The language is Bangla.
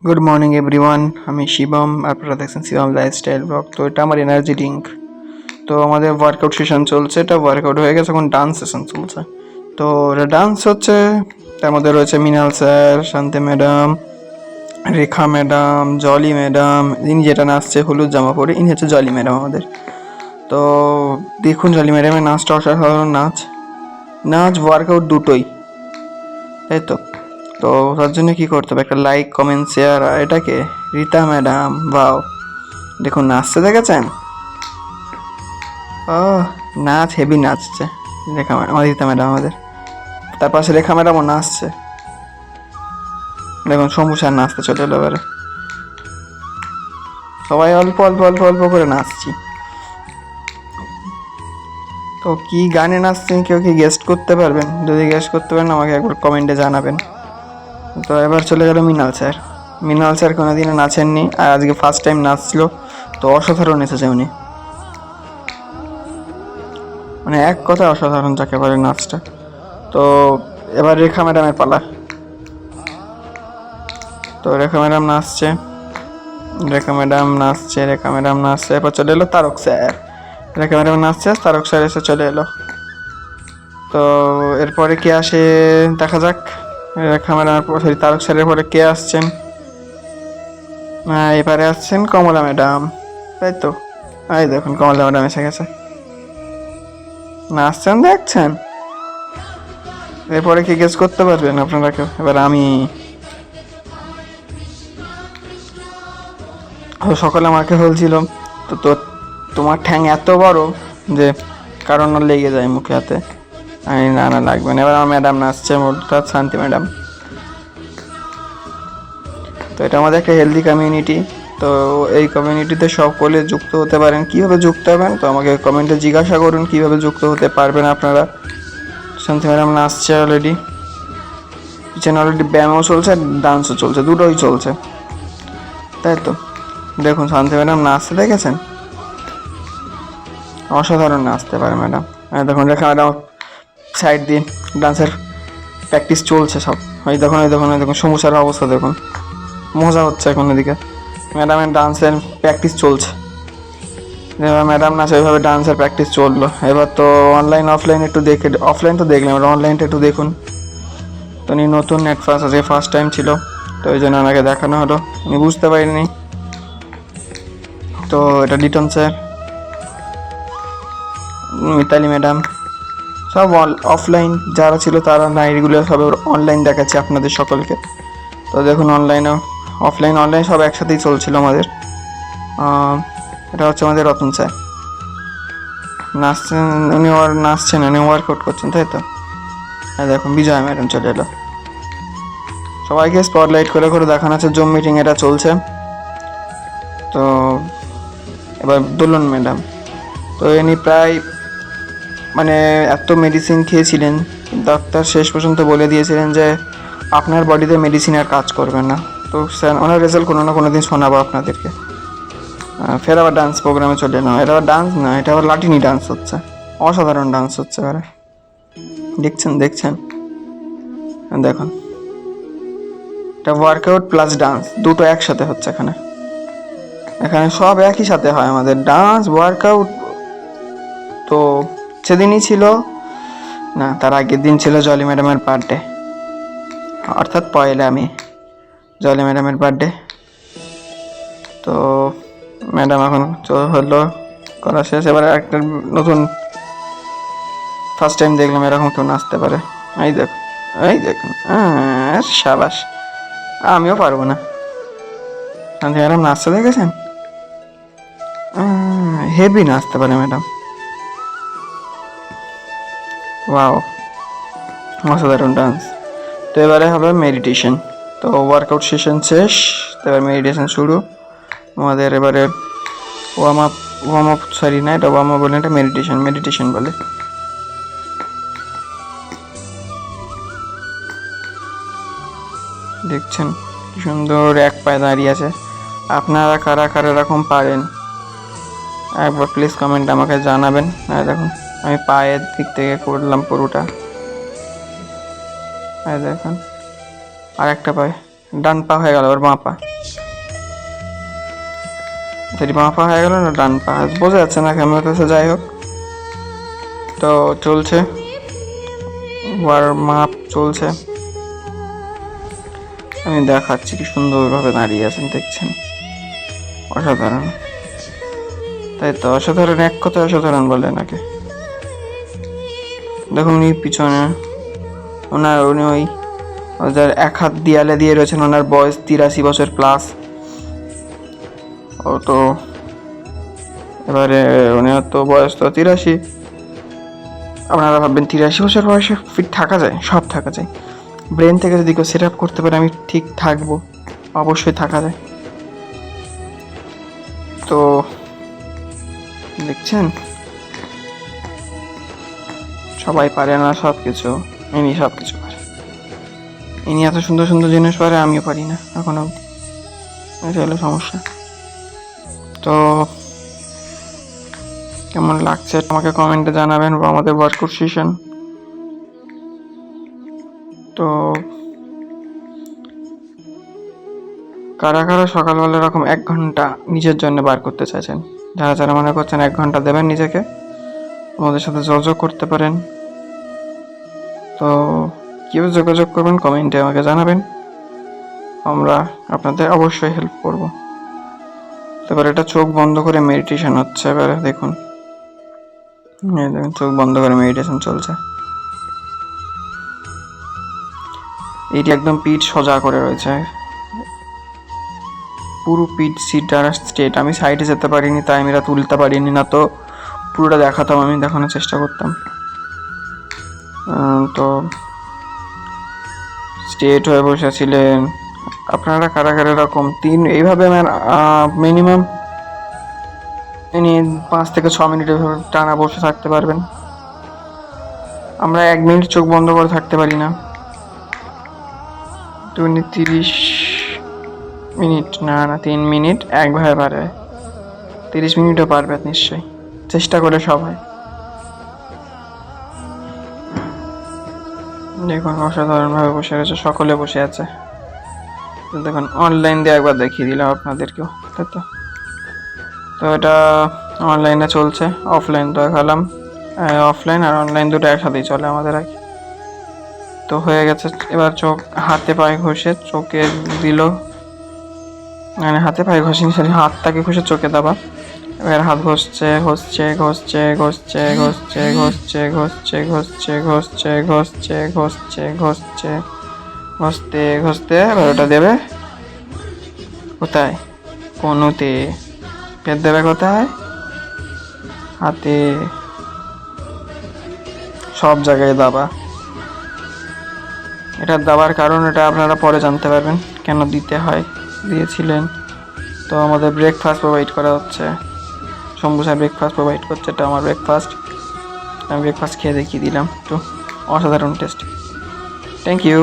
গুড মর্নিং এভরিওয়ান, আমি শিবম। আপনারা দেখছেন শিবম লাইফস্টাইল ব্লগ। তো এটা আমার এনার্জি ড্রিঙ্ক। তো আমাদের ওয়ার্কআউট সেশন চলছে, এটা ওয়ার্কআউট হয়ে গেছে, এখন ডান্স সেশন চলছে। তো এটা ডান্স হচ্ছে, তার মধ্যে রয়েছে মৃণাল স্যার, শান্তি ম্যাডাম, রেখা ম্যাডাম, জলি ম্যাডাম। ইনি যেটা নাচছে হলুদ জামা পরে, ইনি হচ্ছে জলি ম্যাডাম আমাদের। তো দেখুন জলি ম্যাডামের নাচটা অসাধারণ নাচ, নাচ ওয়ার্কআউট দুটোই, তাই তো। তো তার জন্য কী করতে হবে, একটা লাইক কমেন্ট শেয়ার। আর এটাকে রীতা ম্যাডাম, বাও, দেখুন নাচতে দেখেছেন? ও, নাচ হেভি নাচছে রেখা ম্যাডাম, আমার রীতা ম্যাডাম আমাদের। তার পাশে রেখা ম্যাডামও নাচছে, দেখুন শম্ভু স্যার নাচতে চলে এলো এবারে। সবাই অল্প অল্প অল্প অল্প করে নাচছি। তো কি গানে নাচছেন কেউ কি গেস্ট করতে পারবেন? যদি গেস্ট করতে পারেন আমাকে একবার কমেন্টে জানাবেন। তো এবার চলে গেল মৃণাল স্যার। মৃণাল স্যার কোনোদিনও নাচেননি, আর আজকে ফার্স্ট টাইম নাচছিল। তো অসাধারণ এসেছে উনি, মানে এক কথা অসাধারণ যাকে বলে নাচটা। তো এবার রেখা ম্যাডামের পালা। তো রেখা ম্যাডাম নাচছে, রেখা ম্যাডাম নাচছে, রেখা ম্যাডাম নাচছে। এরপর চলে এলো তারক স্যার। রেখা ম্যাডাম নাচছে, তারক স্যার এসে চলে এলো। তো এরপরে কে আসে দেখা যাক। রেখা ম্যাডামের পর, সরি, তারক স্যারের পরে কে আসছেন? এবারে আসছেন কমলা ম্যাডাম, তাই তো। এই দেখুন কমলা ম্যাডাম এসে গেছে, নাচছেন দেখছেন। এরপরে কি গেস করতে পারবেন আপনারা কেউ? এবার আমি, সকালে আমাকে বলছিল তো, তোমার ঠ্যাং এত বড় যে কারণ লেগে যায় মুখে হাতে। আমি না না লাগবে না। এবার আমার ম্যাডাম নাচছে, অর্থাৎ শান্তি ম্যাডাম। তো এটা আমাদের একটা হেলদি কমিউনিটি। তো এই কমিউনিটিতে সকলে যুক্ত হতে পারেন। কীভাবে যুক্ত হবেন তো আমাকে কমেন্টে জিজ্ঞাসা করুন, কীভাবে যুক্ত হতে পারবেন আপনারা। শান্তি ম্যাডাম নাচছে অলরেডি, পিছনে অলরেডি ব্যায়ামও চলছে, ডান্সও চলছে, দুটোই চলছে, তাই তো। দেখুন শান্তি ম্যাডাম নাচতে দেখেছেন? অসাধারণ নাচতে পারে ম্যাডাম। দেখুন রেখা ম্যাডাম সাইড দিয়ে ডান্সের প্র্যাকটিস চলছে সব। ওই দেখুন, ওই দেখুন, ওই দেখুন সমস্যার অবস্থা দেখুন, মজা হচ্ছে এখন এদিকে। ম্যাডামের ডান্সের প্র্যাকটিস চলছে, এবার ম্যাডাম নাচে ওইভাবে ডান্সের প্র্যাকটিস চললো। এবার তো অনলাইন অফলাইন একটু দেখে, অফলাইন তো দেখলাম, এবার অনলাইনটা একটু দেখুন। তো উনি নতুন নেট ফার্স্ট, আজকে ফার্স্ট টাইম ছিল, তো ওই জন্য ওনাকে দেখানো হলো, উনি বুঝতে পারিনি। তো এটা লিটন স্যার, মিতালি ম্যাডাম, সব অফলাইন যারা ছিল তারা না, এগুলো সব অনলাইন দেখাচ্ছে আপনাদের সকলকে। তো দেখুন অনলাইনেও, অফলাইন অনলাইন সব একসাথেই চলছিল আমাদের। এটা হচ্ছে আমাদের রতন স্যার, নাচছেন উনি, নাচছেন উনি, ওয়ার্কআউট করছেন, তাই তো। হ্যাঁ দেখুন বিজয়া ম্যাডাম চলে এলো, সবাইকে স্পটলাইট করে করে দেখানো হচ্ছে, জুম মিটিং এটা চলছে। তো এবার দোলন ম্যাডাম, তো ইনি প্রায় মানে এত মেডিসিন খেয়েছিলেন, ডাক্তার শেষ পর্যন্ত বলে দিয়েছিলেন যে আপনার বডিতে মেডিসিন আর কাজ করবে না। তো স্যার ওনার রেজাল্ট কোনো না কোনো দিন শোনাবো আপনাদেরকে। ফের আবার ডান্স প্রোগ্রামে চলে না, এটা আবার ডান্স না, এটা আবার লাটিনি ডান্স হচ্ছে, অসাধারণ ডান্স হচ্ছে এবারে। দেখছেন দেখছেন, দেখুন এটা ওয়ার্কআউট প্লাস ডান্স দুটো একসাথে হচ্ছে এখানে। এখানে সব একই সাথে হয় আমাদের, ডান্স ওয়ার্কআউট। তো সেদিনই ছিল না, তার আগের দিন ছিল জলি ম্যাডামের বার্থডে, অর্থাৎ পয়লা মে, জলি ম্যাডামের বার্থডে। তো ম্যাডাম এখন হলো করা শেষ, এবারে একটা নতুন ফার্স্ট টাইম দেখলাম এরকম কেউ নাচতে পারে। এই দেখুন, এই দেখুন, সাবাস, আমিও পারবো না। শান্তি ম্যাডাম নাচতে দেখেছেন? হেভি নাচতে পারে ম্যাডাম, ওয়াও, অসাধারণ ডান্স। তো এবারে হবে মেডিটেশন। তো ওয়ার্কআউট সেশন শেষ, তো এবার মেডিটেশন শুরু আমাদের। এবারে ওয়ার্ম আপ, সরি না, এটা ওয়ার্ম আপ বলে, এটা মেডিটেশন, মেডিটেশন বলে। দেখছেন কি সুন্দর এক পায়ে দাঁড়িয়ে আছে। আপনারা কারা কারা এরকম পারেন একবার প্লিজ কমেন্ট আমাকে জানাবেন। দেখুন আমি পায়ের দিক থেকে করলাম পুরোটা, দেখুন আর একটা পায়ে, ডান পা হয়ে গেল, ওর বাঁ পা। তাড়াতাড়ি বাঁ পা হয়ে গেল না ডান পা, বোঝা যাচ্ছে না ক্যামেরাতে, যাই হোক। তো চলছে, ওয়ার্ম আপ চলছে, আমি দেখাচ্ছি কি সুন্দরভাবে দাঁড়িয়ে আছেন দেখছেন, অসাধারণ। তাই তো, অসাধারণ, এক কথা অসাধারণ বলে নাকি। দেখুন উনি পিছনে, উনি ওই যার এক হাত দেয়ালে দিয়ে রয়েছেন, ওনার বয়স 83 বছর প্লাস। ও তো এবারে ওনার তো বয়স তো 83, আপনারা ভাববেন 83 বছর বয়সে ফিট থাকা যায়? সব থাকা যায়, ব্রেন থেকে যদি কেউ সেট আপ করতে পারে আমি ঠিক থাকবো, অবশ্যই থাকা যায়। তো দেখছেন, সবাই পারে না সব কিছু, ইনি সব কিছু পারে। ইনি এত সুন্দর সুন্দর জিনিস পারে, আমিও পারি না এখনো, এটা হলো সমস্যা। তো কেমন লাগছে আমাকে কমেন্টে জানাবেন, বা আমাদের ওয়ার্কআউট সেশন। তো কারা কারা সকালবেলা এরকম 1 ঘন্টা নিজের জন্য বার করতে চাইছেন, যারা যারা মনে করছেন 1 ঘন্টা দেবেন নিজেকে, আমাদের সাথে যোগাযোগ করতে পারেন। তো কীভাবে যোগাযোগ করবেন কমেন্টে আমাকে জানাবেন, আমরা আপনাদের অবশ্যই হেল্প করব। এবার এটা চোখ বন্ধ করে মেডিটেশন হচ্ছে, এবারে দেখুন, দেখুন চোখ বন্ধ করে মেডিটেশন চলছে। এটি একদম পিঠ সোজা করে রয়েছে, পুরো পিঠ সিটার স্ট্রেট। আমি সাইডে যেতে পারিনি, তাই আমি এটা তুলতে পারিনি, না তো পুরোটা দেখাতাম, আমি দেখানোর চেষ্টা করতাম। তো স্ট্রেট হয়ে বসেছিলেন। আপনারা কারা কারা এরকম এইভাবে মিনিমাম 5 থেকে 6 মিনিট এভাবে টানা বসে থাকতে পারবেন। আমরা 1 মিনিট চোখ বন্ধ করে থাকতে পারি না। 30 মিনিট না 3 মিনিট একভাবে পারবে, 30 মিনিটও পারবে নিশ্চয়ই, চেষ্টা করে সবাই। দেখুন অসাধারণভাবে বসে রয়েছে, সকলে বসে আছে। দেখুন অনলাইন দিয়ে একবার দেখিয়ে দিলাম আপনাদেরকেও, তাই তো। তো এটা অনলাইনে চলছে, অফলাইন দেখালাম, অফলাইন আর অনলাইন দুটো একসাথেই চলে আমাদের আগে। তো হয়ে গেছে, এবার চোখ হাতে পায়ে ঘষে চোখে দিল, মানে হাতে পায়ে ঘষেনি, সরি হাতটাকে ঘষে চোখে দেওয়া। এবার হাত ঘষছে ঘষছে ঘষছে ঘষছে ঘষছে ঘষছে ঘষছে ঘষছে ঘষছে ঘষছে ঘষছে ঘষছে ঘষতে ঘষতে এবার ওটা দেবে কোথায়? কনুতে। ফের দেবে কোথায়? হাতে, সব জায়গায় দাবা। এটা দেওয়ার কারণ এটা আপনারা পরে জানতে পারবেন কেন দিতে হয়, দিয়েছিলেন। তো আমাদের ব্রেকফাস্ট প্রোভাইড করা হচ্ছে, শম্ভু স্যার ব্রেকফাস্ট প্রোভাইড করছে, এটা আমার ব্রেকফাস্ট, আমি ব্রেকফাস্ট খেয়ে দেখিয়ে দিলাম, তো অসাধারণ টেস্ট। Thank you.